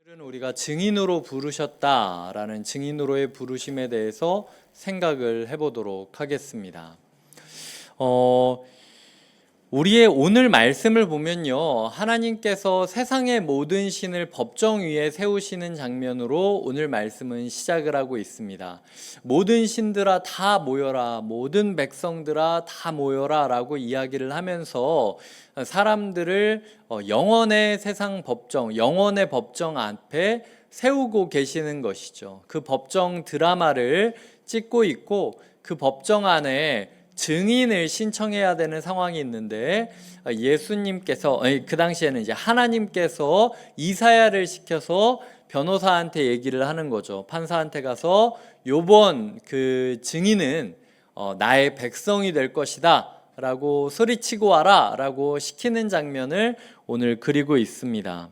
오늘은 우리가 증인으로 부르셨다라는 증인으로의 부르심에 대해서 생각을 해보도록 하겠습니다. 우리의 오늘 말씀을 보면요, 하나님께서 세상의 모든 신을 법정 위에 세우시는 장면으로 오늘 말씀은 시작을 하고 있습니다. 모든 신들아 다 모여라, 모든 백성들아 다 모여라 라고 이야기를 하면서 사람들을 영원의 세상 법정, 영원의 법정 앞에 세우고 계시는 것이죠. 그 법정 드라마를 찍고 있고 그 법정 안에 증인을 신청해야 되는 상황이 있는데, 예수님께서 그 당시에는 이제 하나님께서 이사야를 시켜서 변호사한테 얘기를 하는 거죠. 판사한테 가서 요번 그 증인은 나의 백성이 될 것이다 라고 소리치고 와라 라고 시키는 장면을 오늘 그리고 있습니다.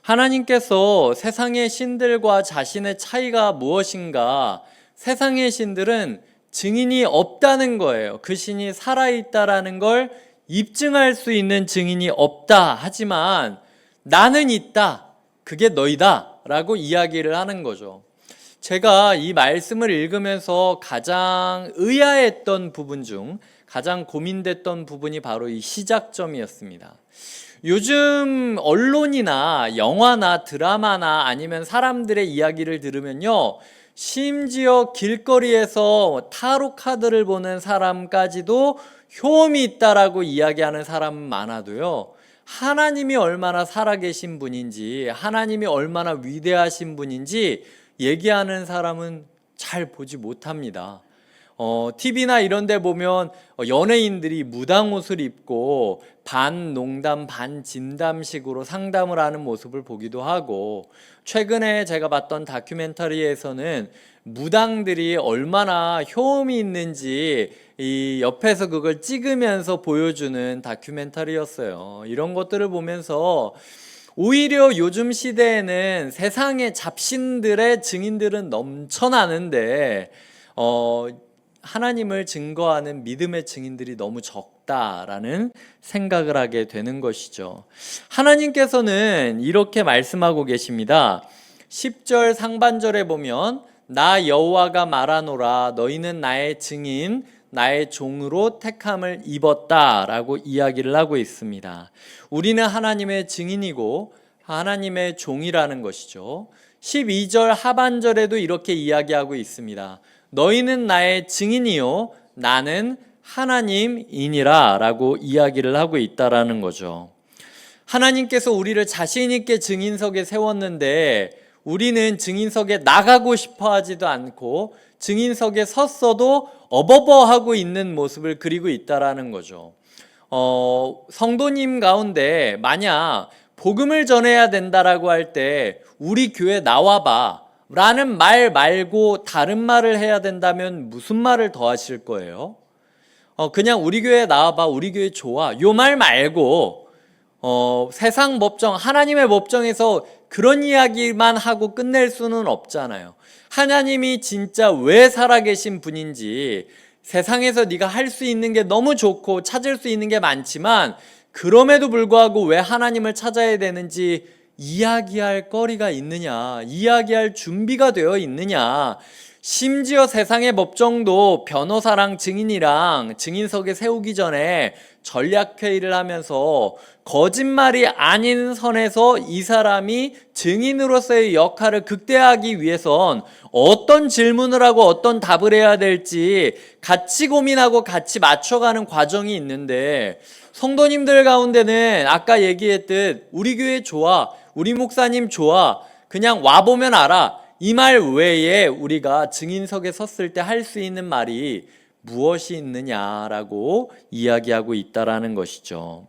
하나님께서 세상의 신들과 자신의 차이가 무엇인가? 세상의 신들은 증인이 없다는 거예요. 그 신이 살아있다라는 걸 입증할 수 있는 증인이 없다. 하지만 나는 있다. 그게 너희다. 라고 이야기를 하는 거죠. 제가 이 말씀을 읽으면서 가장 의아했던 부분 중 가장 고민됐던 부분이 바로 이 시작점이었습니다. 요즘 언론이나 영화나 드라마나 아니면 사람들의 이야기를 들으면요, 심지어 길거리에서 타로 카드를 보는 사람까지도 효험이 있다라고 이야기하는 사람 많아도요, 하나님이 얼마나 살아계신 분인지, 하나님이 얼마나 위대하신 분인지 얘기하는 사람은 잘 보지 못합니다. TV나 이런 데 보면 연예인들이 무당 옷을 입고 반 농담 반 진담식으로 상담을 하는 모습을 보기도 하고, 최근에 제가 봤던 다큐멘터리에서는 무당들이 얼마나 효험이 있는지 이 옆에서 그걸 찍으면서 보여주는 다큐멘터리였어요. 이런 것들을 보면서 오히려 요즘 시대에는 세상의 잡신들의 증인들은 넘쳐나는데 하나님을 증거하는 믿음의 증인들이 너무 적다라는 생각을 하게 되는 것이죠. 하나님께서는 이렇게 말씀하고 계십니다. 10절 상반절에 보면 나 여호와가 말하노라 너희는 나의 증인 나의 종으로 택함을 입었다라고 이야기를 하고 있습니다. 우리는 하나님의 증인이고 하나님의 종이라는 것이죠. 12절 하반절에도 이렇게 이야기하고 있습니다. 너희는 나의 증인이요 나는 하나님이니라 라고 이야기를 하고 있다라는 거죠. 하나님께서 우리를 자신 있게 증인석에 세웠는데 우리는 증인석에 나가고 싶어 하지도 않고 증인석에 섰어도 어버버하고 있는 모습을 그리고 있다라는 거죠. 성도님 가운데 만약 복음을 전해야 된다라고 할 때 우리 교회 나와봐 라는 말 말고 다른 말을 해야 된다면 무슨 말을 더 하실 거예요? 그냥 우리 교회 나와봐, 우리 교회 좋아, 요 말 말고 세상 법정, 하나님의 법정에서 그런 이야기만 하고 끝낼 수는 없잖아요. 하나님이 진짜 왜 살아계신 분인지, 세상에서 네가 할 수 있는 게 너무 좋고 찾을 수 있는 게 많지만 그럼에도 불구하고 왜 하나님을 찾아야 되는지 이야기할 거리가 있느냐, 이야기할 준비가 되어 있느냐. 심지어 세상의 법정도 변호사랑 증인이랑 증인석에 세우기 전에 전략회의를 하면서 거짓말이 아닌 선에서 이 사람이 증인으로서의 역할을 극대화하기 위해선 어떤 질문을 하고 어떤 답을 해야 될지 같이 고민하고 같이 맞춰가는 과정이 있는데, 성도님들 가운데는 아까 얘기했듯 우리 교회 좋아, 우리 목사님 좋아, 그냥 와보면 알아, 이 말 외에 우리가 증인석에 섰을 때 할 수 있는 말이 무엇이 있느냐라고 이야기하고 있다라는 것이죠.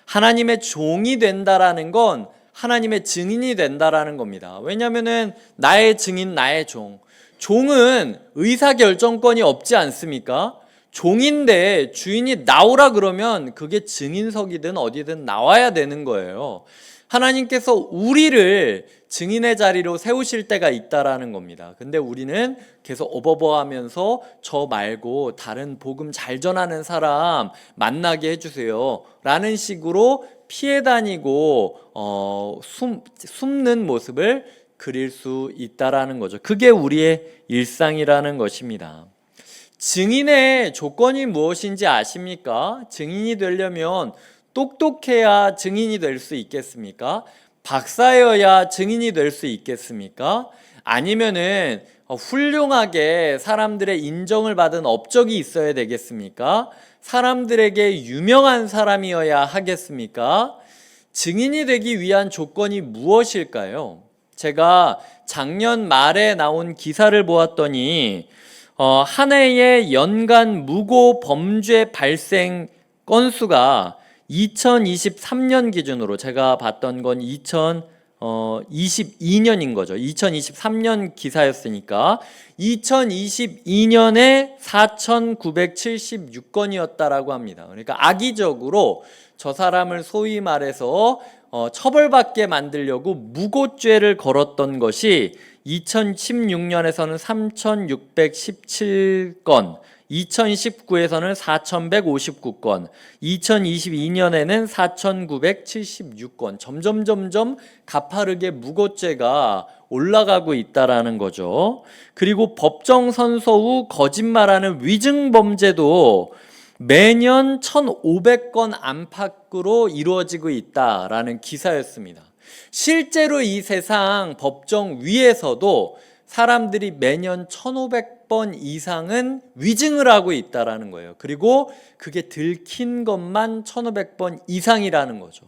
하나님의 종이 된다라는 건 하나님의 증인이 된다라는 겁니다. 왜냐하면은 나의 증인, 나의 종. 종은 의사결정권이 없지 않습니까? 종인데 주인이 나오라 그러면 그게 증인석이든 어디든 나와야 되는 거예요. 하나님께서 우리를 증인의 자리로 세우실 때가 있다라는 겁니다. 근데 우리는 계속 어버버하면서 저 말고 다른 복음 잘 전하는 사람 만나게 해주세요 라는 식으로 피해 다니고 숨는 모습을 그릴 수 있다라는 거죠. 그게 우리의 일상이라는 것입니다. 증인의 조건이 무엇인지 아십니까? 증인이 되려면 똑똑해야 증인이 될 수 있겠습니까? 박사여야 증인이 될 수 있겠습니까? 아니면은 훌륭하게 사람들의 인정을 받은 업적이 있어야 되겠습니까? 사람들에게 유명한 사람이어야 하겠습니까? 증인이 되기 위한 조건이 무엇일까요? 제가 작년 말에 나온 기사를 보았더니 한 해의 연간 무고 범죄 발생 건수가 2023년 기준으로, 제가 봤던 건 2022년인 거죠. 2023년 기사였으니까 2022년에 4,976건이었다라고 합니다. 그러니까 악의적으로 저 사람을 소위 말해서 처벌받게 만들려고 무고죄를 걸었던 것이 2016년에서는 3,617건, 2019에서는 4,159건, 2022년에는 4,976건, 점점 가파르게 무고죄가 올라가고 있다라는 거죠. 그리고 법정 선서 후 거짓말하는 위증범죄도 매년 1,500건 안팎으로 이루어지고 있다라는 기사였습니다. 실제로 이 세상 법정 위에서도 사람들이 매년 1,500번 이상은 위증을 하고 있다라는 거예요. 그리고 그게 들킨 것만 1,500번 이상이라는 거죠.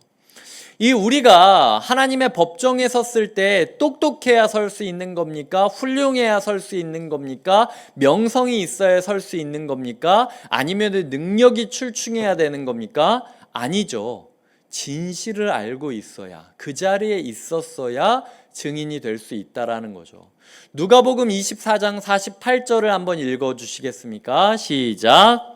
이 우리가 하나님의 법정에 섰을 때 똑똑해야 설 수 있는 겁니까? 훌륭해야 설 수 있는 겁니까? 명성이 있어야 설 수 있는 겁니까? 아니면 능력이 출중해야 되는 겁니까? 아니죠. 진실을 알고 있어야, 그 자리에 있었어야 증인이 될 수 있다라는 거죠. 누가복음 24장 48절을 한번 읽어 주시겠습니까? 시작.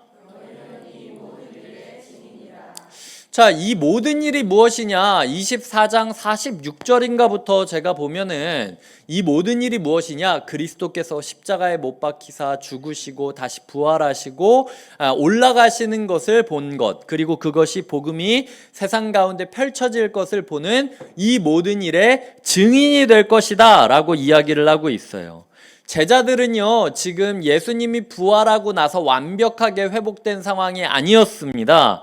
자, 이 모든 일이 무엇이냐? 24장 46절인가부터 제가 보면은 이 모든 일이 무엇이냐? 그리스도께서 십자가에 못 박히사 죽으시고 다시 부활하시고 올라가시는 것을 본 것, 그리고 그것이 복음이 세상 가운데 펼쳐질 것을 보는 이 모든 일의 증인이 될 것이다 라고 이야기를 하고 있어요. 제자들은요, 지금 예수님이 부활하고 나서 완벽하게 회복된 상황이 아니었습니다.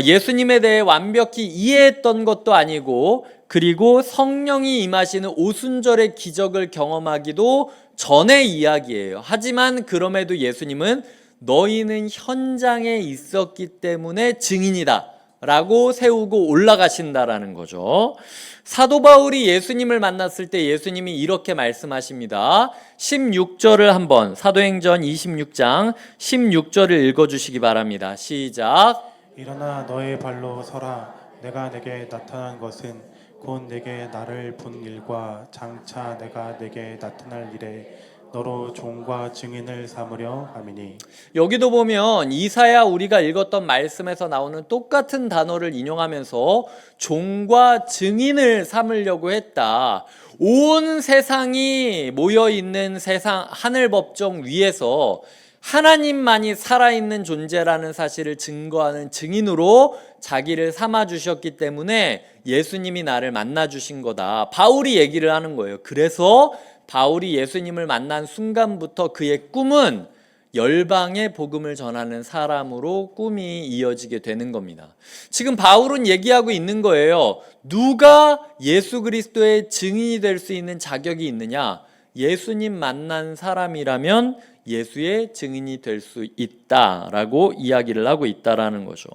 예수님에 대해 완벽히 이해했던 것도 아니고, 그리고 성령이 임하시는 오순절의 기적을 경험하기도 전의 이야기예요. 하지만 그럼에도 예수님은 너희는 현장에 있었기 때문에 증인이다 라고 세우고 올라가신다라는 거죠. 사도 바울이 예수님을 만났을 때 예수님이 이렇게 말씀하십니다. 16절을 한번, 사도행전 26장 16절을 읽어주시기 바랍니다. 시작. 일어나 너의 발로 서라. 내가 내게 나타난 것은 곧 내게 나를 본 일과 장차 내가 내게 나타날 일에 너로 종과 증인을 삼으려 함이니. 여기도 보면 이사야 우리가 읽었던 말씀에서 나오는 똑같은 단어를 인용하면서 종과 증인을 삼으려고 했다. 온 세상이 모여있는 세상 하늘 법정 위에서 하나님만이 살아있는 존재라는 사실을 증거하는 증인으로 자기를 삼아주셨기 때문에 예수님이 나를 만나주신 거다. 바울이 얘기를 하는 거예요. 그래서 바울이 예수님을 만난 순간부터 그의 꿈은 열방의 복음을 전하는 사람으로 꿈이 이어지게 되는 겁니다. 지금 바울은 얘기하고 있는 거예요. 누가 예수 그리스도의 증인이 될 수 있는 자격이 있느냐? 예수님 만난 사람이라면 예수의 증인이 될 수 있다라고 이야기를 하고 있다라는 거죠.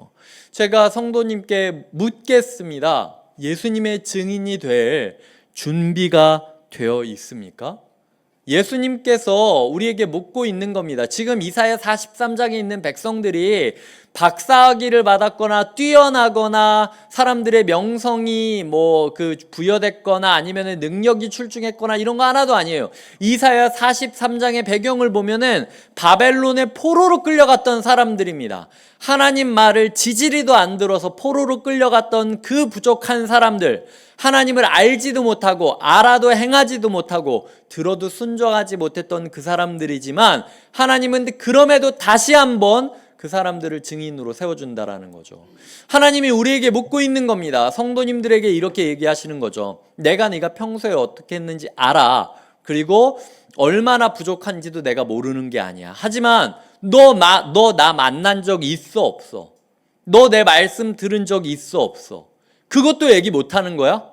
제가 성도님께 묻겠습니다. 예수님의 증인이 될 준비가 되어 있습니까? 예수님께서 우리에게 묻고 있는 겁니다. 지금 이사야 43장에 있는 백성들이 박사학위를 받았거나 뛰어나거나 사람들의 명성이 부여됐거나 아니면 능력이 출중했거나 이런 거 하나도 아니에요. 이사야 43장의 배경을 보면은 바벨론의 포로로 끌려갔던 사람들입니다. 하나님 말을 지지리도 안 들어서 포로로 끌려갔던 그 부족한 사람들, 하나님을 알지도 못하고 알아도 행하지도 못하고 들어도 순종하지 못했던 그 사람들이지만 하나님은 그럼에도 다시 한번 그 사람들을 증인으로 세워준다라는 거죠. 하나님이 우리에게 묻고 있는 겁니다. 성도님들에게 이렇게 얘기하시는 거죠. 네가 평소에 어떻게 했는지 알아. 그리고 얼마나 부족한지도 내가 모르는 게 아니야. 하지만 너 나 만난 적 있어 없어? 너 내 말씀 들은 적 있어 없어? 그것도 얘기 못하는 거야?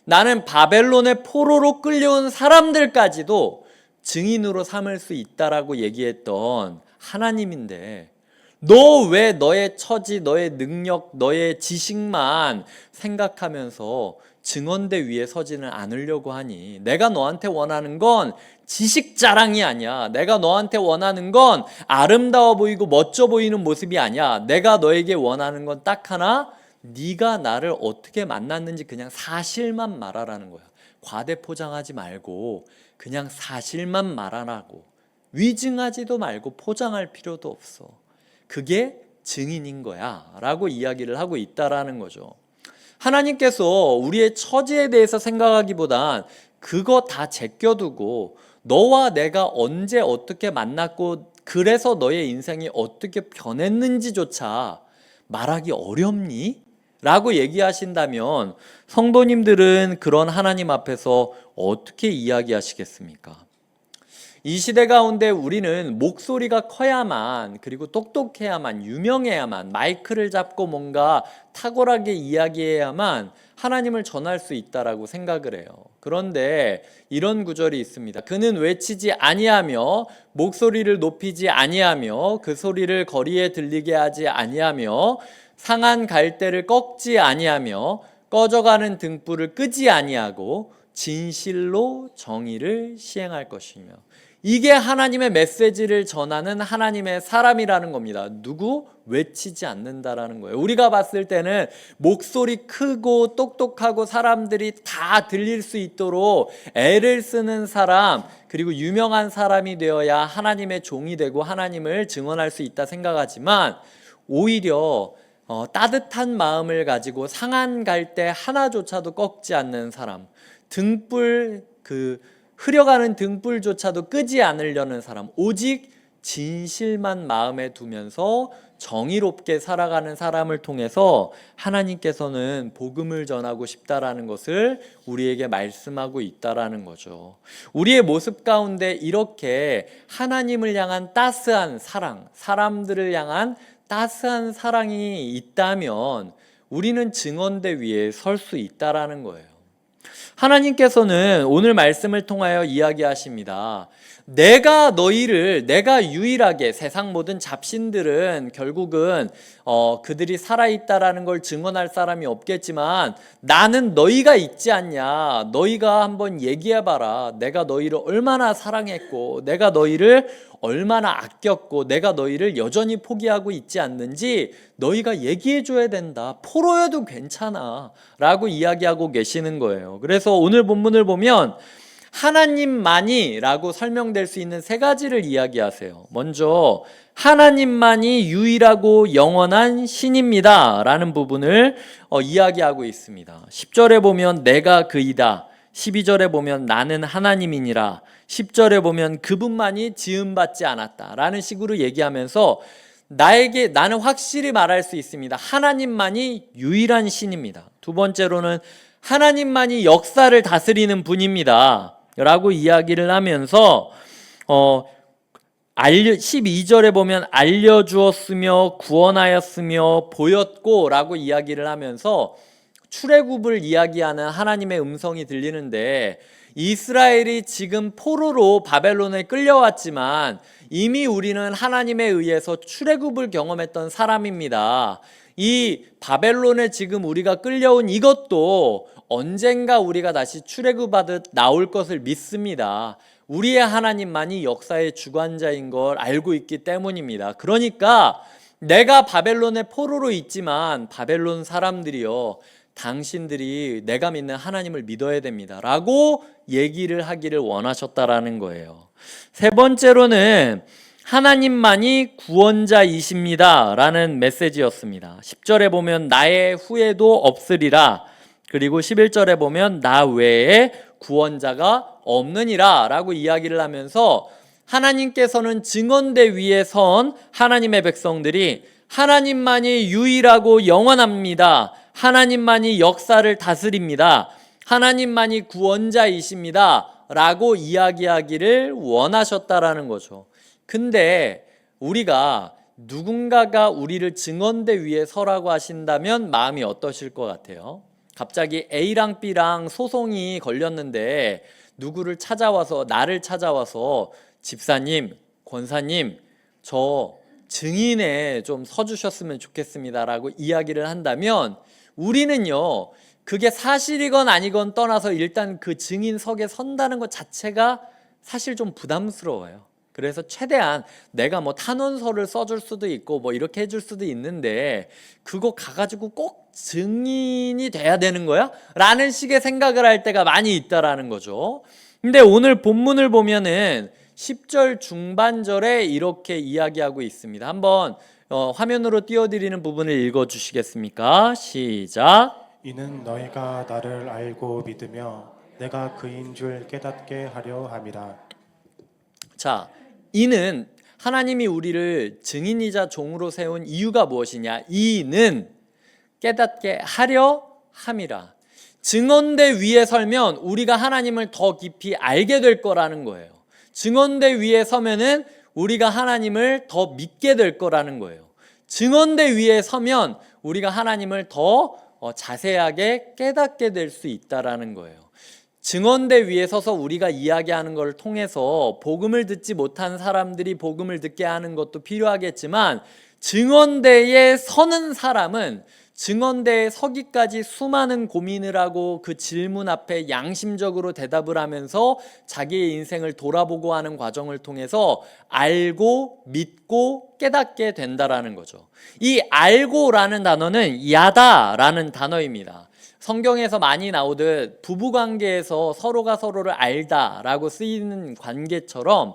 나는 바벨론의 포로로 끌려온 사람들까지도 증인으로 삼을 수 있다라고 얘기했던 하나님인데 너 왜 너의 처지, 너의 능력, 너의 지식만 생각하면서 증언대 위에 서지는 않으려고 하니? 내가 너한테 원하는 건 지식 자랑이 아니야. 내가 너한테 원하는 건 아름다워 보이고 멋져 보이는 모습이 아니야. 내가 너에게 원하는 건 딱 하나, 네가 나를 어떻게 만났는지 그냥 사실만 말하라는 거야. 과대 포장하지 말고 그냥 사실만 말하라고. 위증하지도 말고 포장할 필요도 없어. 그게 증인인 거야 라고 이야기를 하고 있다라는 거죠. 하나님께서 우리의 처지에 대해서 생각하기보단 그거 다 제껴두고 너와 내가 언제 어떻게 만났고 그래서 너의 인생이 어떻게 변했는지조차 말하기 어렵니? 라고 얘기하신다면 성도님들은 그런 하나님 앞에서 어떻게 이야기하시겠습니까? 이 시대 가운데 우리는 목소리가 커야만, 그리고 똑똑해야만, 유명해야만, 마이크를 잡고 뭔가 탁월하게 이야기해야만 하나님을 전할 수 있다라고 생각을 해요. 그런데 이런 구절이 있습니다. 그는 외치지 아니하며 목소리를 높이지 아니하며 그 소리를 거리에 들리게 하지 아니하며 상한 갈대를 꺾지 아니하며 꺼져가는 등불을 끄지 아니하고 진실로 정의를 시행할 것이며. 이게 하나님의 메시지를 전하는 하나님의 사람이라는 겁니다. 누구? 외치지 않는다라는 거예요. 우리가 봤을 때는 목소리 크고 똑똑하고 사람들이 다 들릴 수 있도록 애를 쓰는 사람, 그리고 유명한 사람이 되어야 하나님의 종이 되고 하나님을 증언할 수 있다 생각하지만 오히려 따뜻한 마음을 가지고 상한 갈대 하나조차도 꺾지 않는 사람, 흐려가는 등불조차도 끄지 않으려는 사람, 오직 진실만 마음에 두면서 정의롭게 살아가는 사람을 통해서 하나님께서는 복음을 전하고 싶다라는 것을 우리에게 말씀하고 있다라는 거죠. 우리의 모습 가운데 이렇게 하나님을 향한 따스한 사랑, 사람들을 향한 따스한 사랑이 있다면 우리는 증언대 위에 설 수 있다라는 거예요. 하나님께서는 오늘 말씀을 통하여 이야기하십니다. 내가 유일하게, 세상 모든 잡신들은 결국은 그들이 살아있다라는 걸 증언할 사람이 없겠지만 나는 너희가 있지 않냐, 너희가 한번 얘기해봐라. 내가 너희를 얼마나 사랑했고 내가 너희를 얼마나 아꼈고 내가 너희를 여전히 포기하고 있지 않는지 너희가 얘기해줘야 된다. 포로여도 괜찮아 라고 이야기하고 계시는 거예요. 그래서 오늘 본문을 보면 하나님만이 라고 설명될 수 있는 세 가지를 이야기하세요. 먼저 하나님만이 유일하고 영원한 신입니다 라는 부분을 이야기하고 있습니다. 10절에 보면 내가 그이다, 12절에 보면 나는 하나님이니라, 10절에 보면 그분만이 지음받지 않았다 라는 식으로 얘기하면서 나는 확실히 말할 수 있습니다. 하나님만이 유일한 신입니다. 두 번째로는 하나님만이 역사를 다스리는 분입니다 라고 이야기를 하면서 12절에 보면 알려주었으며 구원하였으며 보였고 라고 이야기를 하면서 출애굽을 이야기하는 하나님의 음성이 들리는데, 이스라엘이 지금 포로로 바벨론에 끌려왔지만 이미 우리는 하나님에 의해서 출애굽을 경험했던 사람입니다. 이 바벨론에 지금 우리가 끌려온 이것도 언젠가 우리가 다시 출애굽하듯 나올 것을 믿습니다. 우리의 하나님만이 역사의 주관자인 걸 알고 있기 때문입니다. 그러니까 내가 바벨론의 포로로 있지만 바벨론 사람들이요, 당신들이 내가 믿는 하나님을 믿어야 됩니다 라고 얘기를 하기를 원하셨다라는 거예요. 세 번째로는 하나님만이 구원자이십니다 라는 메시지였습니다. 10절에 보면 나의 후에도 없으리라, 그리고 11절에 보면 나 외에 구원자가 없느니라 라고 이야기를 하면서 하나님께서는 증언대 위에 선 하나님의 백성들이 하나님만이 유일하고 영원합니다, 하나님만이 역사를 다스립니다, 하나님만이 구원자이십니다 라고 이야기하기를 원하셨다라는 거죠. 근데 우리가 누군가가 우리를 증언대 위에 서라고 하신다면 마음이 어떠실 것 같아요? 갑자기 A랑 B랑 소송이 걸렸는데 누구를 찾아와서, 나를 찾아와서 집사님, 권사님, 저 증인에 좀 서주셨으면 좋겠습니다 라고 이야기를 한다면 우리는요, 그게 사실이건 아니건 떠나서 일단 그 증인석에 선다는 것 자체가 사실 좀 부담스러워요. 그래서 최대한 내가 뭐 탄원서를 써줄 수도 있고 뭐 이렇게 해줄 수도 있는데 그거 가가지고 꼭 증인이 돼야 되는 거야? 라는 식의 생각을 할 때가 많이 있다라는 거죠. 근데 오늘 본문을 보면은 10절 중반절에 이렇게 이야기하고 있습니다. 한번 화면으로 띄워드리는 부분을 읽어주시겠습니까? 시작. 이는 너희가 나를 알고 믿으며 내가 그인 줄 깨닫게 하려 함이라. 자, 이는 하나님이 우리를 증인이자 종으로 세운 이유가 무엇이냐? 이는 깨닫게 하려 함이라. 증언대 위에 설면 우리가 하나님을 더 깊이 알게 될 거라는 거예요. 증언대 위에 서면은 우리가 하나님을 더 믿게 될 거라는 거예요. 증언대 위에 서면 우리가 하나님을 더 자세하게 깨닫게 될 수 있다라는 거예요. 증언대 위에 서서 우리가 이야기하는 것을 통해서 복음을 듣지 못한 사람들이 복음을 듣게 하는 것도 필요하겠지만, 증언대에 서는 사람은 증언대에 서기까지 수많은 고민을 하고 그 질문 앞에 양심적으로 대답을 하면서 자기의 인생을 돌아보고 하는 과정을 통해서 알고 믿고 깨닫게 된다라는 거죠. 이 알고라는 단어는 야다라는 단어입니다. 성경에서 많이 나오듯 부부관계에서 서로가 서로를 알다라고 쓰이는 관계처럼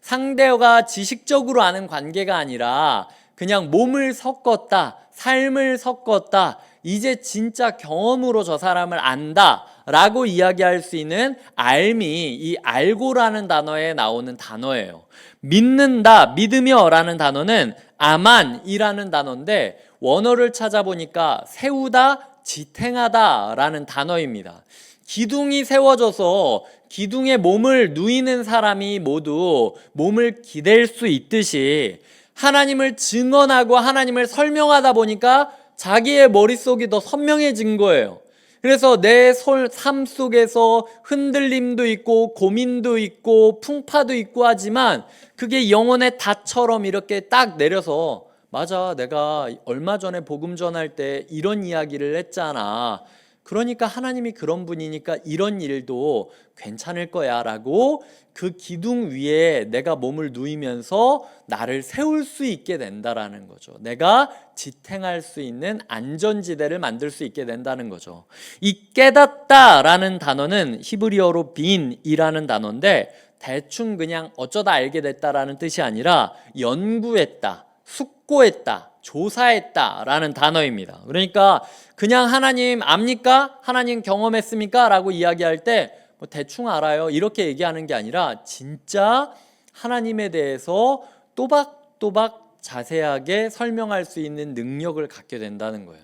상대가 지식적으로 아는 관계가 아니라 그냥 몸을 섞었다, 삶을 섞었다, 이제 진짜 경험으로 저 사람을 안다 라고 이야기할 수 있는 알미, 이 알고라는 단어에 나오는 단어예요. 믿는다, 믿으며 라는 단어는 아만이라는 단어인데 원어를 찾아보니까 세우다, 지탱하다 라는 단어입니다. 기둥이 세워져서 기둥에 몸을 누이는 사람이 모두 몸을 기댈 수 있듯이 하나님을 증언하고 하나님을 설명하다 보니까 자기의 머릿속이 더 선명해진 거예요. 그래서 내 삶 속에서 흔들림도 있고 고민도 있고 풍파도 있고 하지만 그게 영혼의 닷처럼 이렇게 딱 내려서 맞아, 내가 얼마 전에 복음 전할 때 이런 이야기를 했잖아. 그러니까 하나님이 그런 분이니까 이런 일도 괜찮을 거야 라고 그 기둥 위에 내가 몸을 누이면서 나를 세울 수 있게 된다라는 거죠. 내가 지탱할 수 있는 안전지대를 만들 수 있게 된다는 거죠. 이 깨닫다라는 단어는 히브리어로 빈이라는 단어인데 대충 그냥 어쩌다 알게 됐다라는 뜻이 아니라 연구했다, 숙고했다, 조사했다 라는 단어입니다. 그러니까 그냥 하나님 압니까? 하나님 경험했습니까? 라고 이야기할 때 뭐 대충 알아요 이렇게 얘기하는 게 아니라 진짜 하나님에 대해서 또박또박 자세하게 설명할 수 있는 능력을 갖게 된다는 거예요.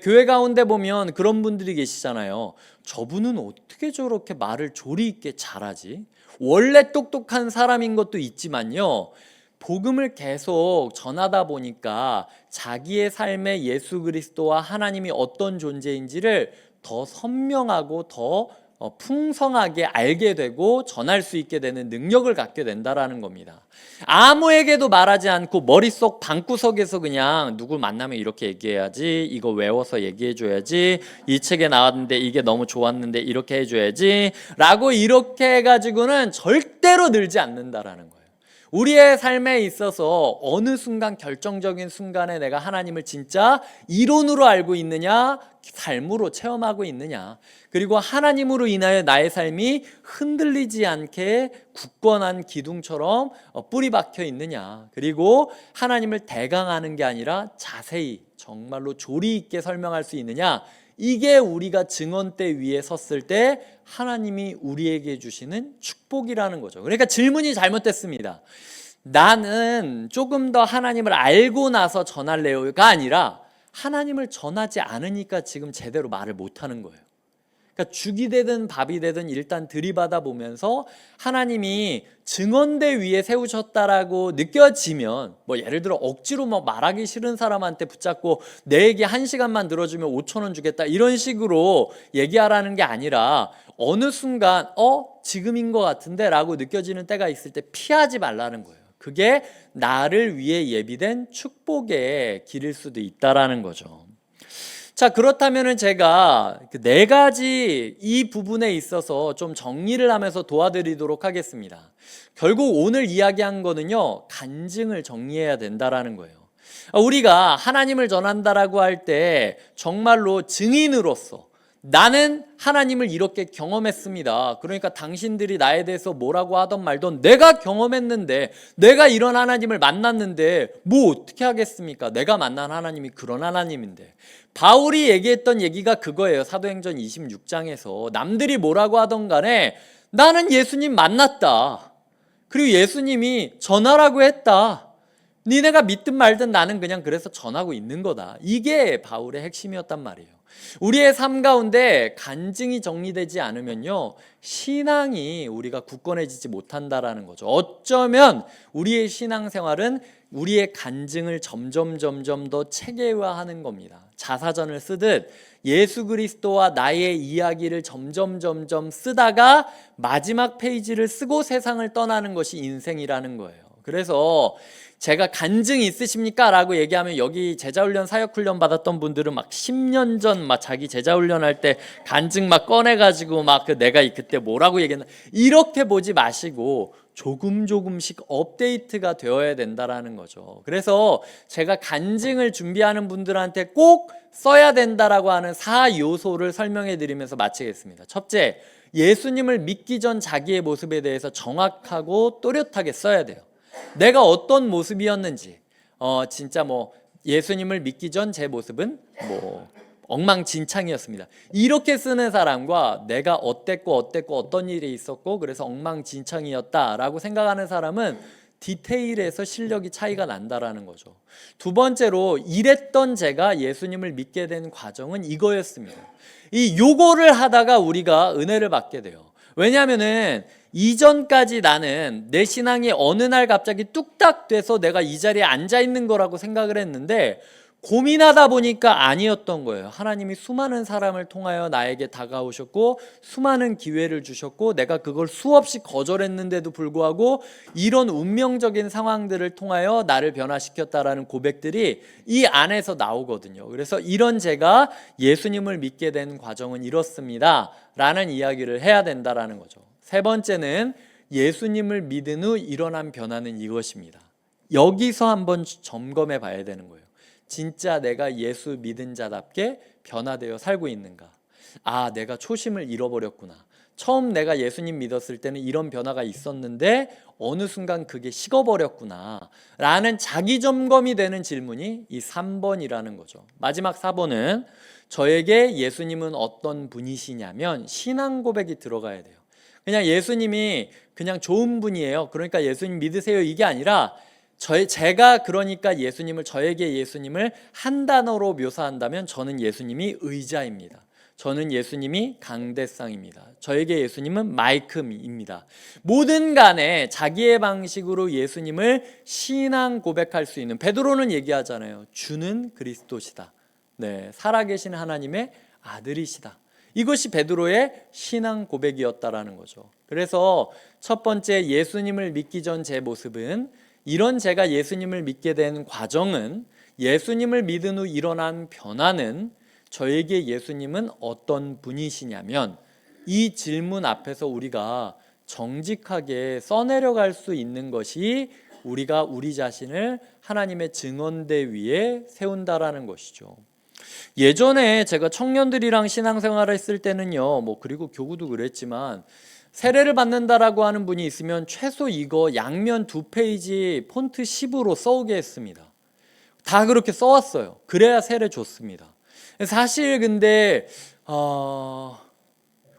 교회 가운데 보면 그런 분들이 계시잖아요. 저분은 어떻게 저렇게 말을 조리 있게 잘하지? 원래 똑똑한 사람인 것도 있지만요, 복음을 계속 전하다 보니까 자기의 삶에 예수 그리스도와 하나님이 어떤 존재인지를 더 선명하고 더 풍성하게 알게 되고 전할 수 있게 되는 능력을 갖게 된다라는 겁니다. 아무에게도 말하지 않고 머릿속 방구석에서 그냥 누구 만나면 이렇게 얘기해야지, 이거 외워서 얘기해줘야지, 이 책에 나왔는데 이게 너무 좋았는데 이렇게 해줘야지 라고 이렇게 해가지고는 절대로 늘지 않는다라는 거예요. 우리의 삶에 있어서 어느 순간 결정적인 순간에 내가 하나님을 진짜 이론으로 알고 있느냐, 삶으로 체험하고 있느냐, 그리고 하나님으로 인하여 나의 삶이 흔들리지 않게 굳건한 기둥처럼 뿌리 박혀 있느냐, 그리고 하나님을 대강하는 게 아니라 자세히 정말로 조리 있게 설명할 수 있느냐, 이게 우리가 증언대 위에 섰을 때 하나님이 우리에게 주시는 축복이라는 거죠. 그러니까 질문이 잘못됐습니다. 나는 조금 더 하나님을 알고 나서 전할래요가 아니라 하나님을 전하지 않으니까 지금 제대로 말을 못하는 거예요. 그러니까 죽이 되든 밥이 되든 일단 들이받아 보면서 하나님이 증언대 위에 세우셨다라고 느껴지면, 뭐 예를 들어 억지로 뭐 말하기 싫은 사람한테 붙잡고 내 얘기 1시간만 들어주면 5,000원 주겠다 이런 식으로 얘기하라는 게 아니라 어느 순간 지금인 것 같은데 라고 느껴지는 때가 있을 때 피하지 말라는 거예요. 그게 나를 위해 예비된 축복의 길일 수도 있다라는 거죠. 자, 그렇다면은 제가 4가지 이 부분에 있어서 좀 정리를 하면서 도와드리도록 하겠습니다. 결국 오늘 이야기한 거는요, 간증을 정리해야 된다라는 거예요. 우리가 하나님을 전한다라고 할 때 정말로 증인으로서 나는 하나님을 이렇게 경험했습니다. 그러니까 당신들이 나에 대해서 뭐라고 하던 말던 내가 경험했는데, 내가 이런 하나님을 만났는데 뭐 어떻게 하겠습니까? 내가 만난 하나님이 그런 하나님인데. 바울이 얘기했던 얘기가 그거예요. 사도행전 26장에서 남들이 뭐라고 하던 간에 나는 예수님 만났다. 그리고 예수님이 전하라고 했다. 니네가 믿든 말든 나는 그냥 그래서 전하고 있는 거다. 이게 바울의 핵심이었단 말이에요. 우리의 삶 가운데 간증이 정리되지 않으면요, 신앙이 우리가 굳건해지지 못한다라는 거죠. 어쩌면 우리의 신앙생활은 우리의 간증을 점점 더 체계화하는 겁니다. 자사전을 쓰듯 예수 그리스도와 나의 이야기를 점점 쓰다가 마지막 페이지를 쓰고 세상을 떠나는 것이 인생이라는 거예요. 그래서 제가 간증 있으십니까? 라고 얘기하면 여기 제자훈련 사역훈련 받았던 분들은 막 10년 전 막 자기 제자훈련 할 때 간증 막 꺼내가지고 막 내가 그때 뭐라고 얘기했나, 이렇게 보지 마시고 조금씩 업데이트가 되어야 된다라는 거죠. 그래서 제가 간증을 준비하는 분들한테 꼭 써야 된다라고 하는 4요소를 설명해 드리면서 마치겠습니다. 첫째, 예수님을 믿기 전 자기의 모습에 대해서 정확하고 또렷하게 써야 돼요. 내가 어떤 모습이었는지, 진짜 뭐 예수님을 믿기 전 제 모습은 뭐 엉망진창이었습니다. 이렇게 쓰는 사람과 내가 어땠고 어떤 일이 있었고 그래서 엉망진창이었다라고 생각하는 사람은 디테일에서 실력이 차이가 난다라는 거죠. 두 번째로, 이랬던 제가 예수님을 믿게 된 과정은 이거였습니다. 요거를 하다가 우리가 은혜를 받게 돼요. 왜냐하면은 이전까지 나는 내 신앙이 어느 날 갑자기 뚝딱 돼서 내가 이 자리에 앉아 있는 거라고 생각을 했는데, 고민하다 보니까 아니었던 거예요. 하나님이 수많은 사람을 통하여 나에게 다가오셨고 수많은 기회를 주셨고 내가 그걸 수없이 거절했는데도 불구하고 이런 운명적인 상황들을 통하여 나를 변화시켰다라는 고백들이 이 안에서 나오거든요. 그래서 이런 제가 예수님을 믿게 된 과정은 이렇습니다 라는 이야기를 해야 된다라는 거죠. 세 번째는, 예수님을 믿은 후 일어난 변화는 이것입니다. 여기서 한번 점검해 봐야 되는 거예요. 진짜 내가 예수 믿은 자답게 변화되어 살고 있는가? 아, 내가 초심을 잃어버렸구나. 처음 내가 예수님 믿었을 때는 이런 변화가 있었는데 어느 순간 그게 식어버렸구나 라는 자기 점검이 되는 질문이 이 3번이라는 거죠. 마지막 4번은, 저에게 예수님은 어떤 분이시냐면 신앙 고백이 들어가야 돼요. 그냥 예수님이 그냥 좋은 분이에요, 그러니까 예수님 믿으세요, 이게 아니라 제가 그러니까 저에게 예수님을 한 단어로 묘사한다면 저는 예수님이 의자입니다. 저는 예수님이 강대상입니다. 저에게 예수님은 마이크입니다. 뭐든 간에 자기의 방식으로 예수님을 신앙 고백할 수 있는, 베드로는 얘기하잖아요. 주는 그리스도시다. 네, 살아계신 하나님의 아들이시다. 이것이 베드로의 신앙 고백이었다라는 거죠. 그래서 첫 번째, 예수님을 믿기 전 제 모습은, 이런 제가 예수님을 믿게 된 과정은, 예수님을 믿은 후 일어난 변화는, 저에게 예수님은 어떤 분이시냐면, 이 질문 앞에서 우리가 정직하게 써내려갈 수 있는 것이 우리가 우리 자신을 하나님의 증언대 위에 세운다라는 것이죠. 예전에 제가 청년들이랑 신앙생활을 했을 때는요, 그리고 교구도 그랬지만 세례를 받는다라고 하는 분이 있으면 최소 이거 양면 2페이지 폰트 10으로 써오게 했습니다. 다 그렇게 써왔어요. 그래야 세례 줬습니다. 사실 근데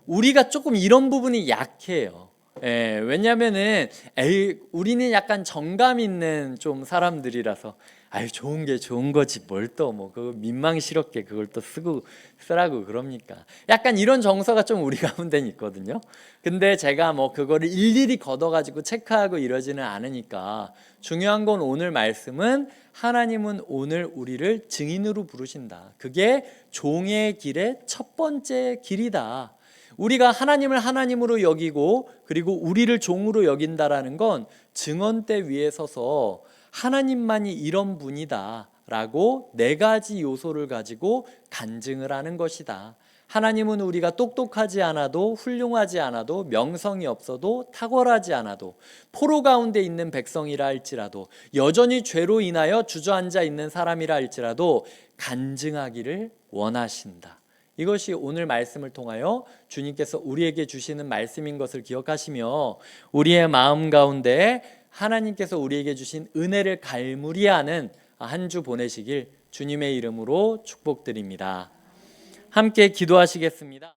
우리가 조금 이런 부분이 약해요. 왜냐면은 우리는 약간 정감 있는 좀 사람들이라서 좋은 게 좋은 거지 뭘 또 그거 민망스럽게 그걸 또 쓰라고 그럽니까? 약간 이런 정서가 좀 우리 가운데는 있거든요. 근데 제가 그거를 일일이 걷어가지고 체크하고 이러지는 않으니까 중요한 건 오늘 말씀은 하나님은 오늘 우리를 증인으로 부르신다. 그게 종의 길의 첫 번째 길이다. 우리가 하나님을 하나님으로 여기고 그리고 우리를 종으로 여긴다라는 건 증언대 위에 서서 하나님만이 이런 분이다 라고 4가지 요소를 가지고 간증을 하는 것이다. 하나님은 우리가 똑똑하지 않아도 훌륭하지 않아도 명성이 없어도 탁월하지 않아도 포로 가운데 있는 백성이라 할지라도 여전히 죄로 인하여 주저앉아 있는 사람이라 할지라도 간증하기를 원하신다. 이것이 오늘 말씀을 통하여 주님께서 우리에게 주시는 말씀인 것을 기억하시며 우리의 마음 가운데 하나님께서 우리에게 주신 은혜를 갈무리하는 한 주 보내시길 주님의 이름으로 축복드립니다. 함께 기도하시겠습니다.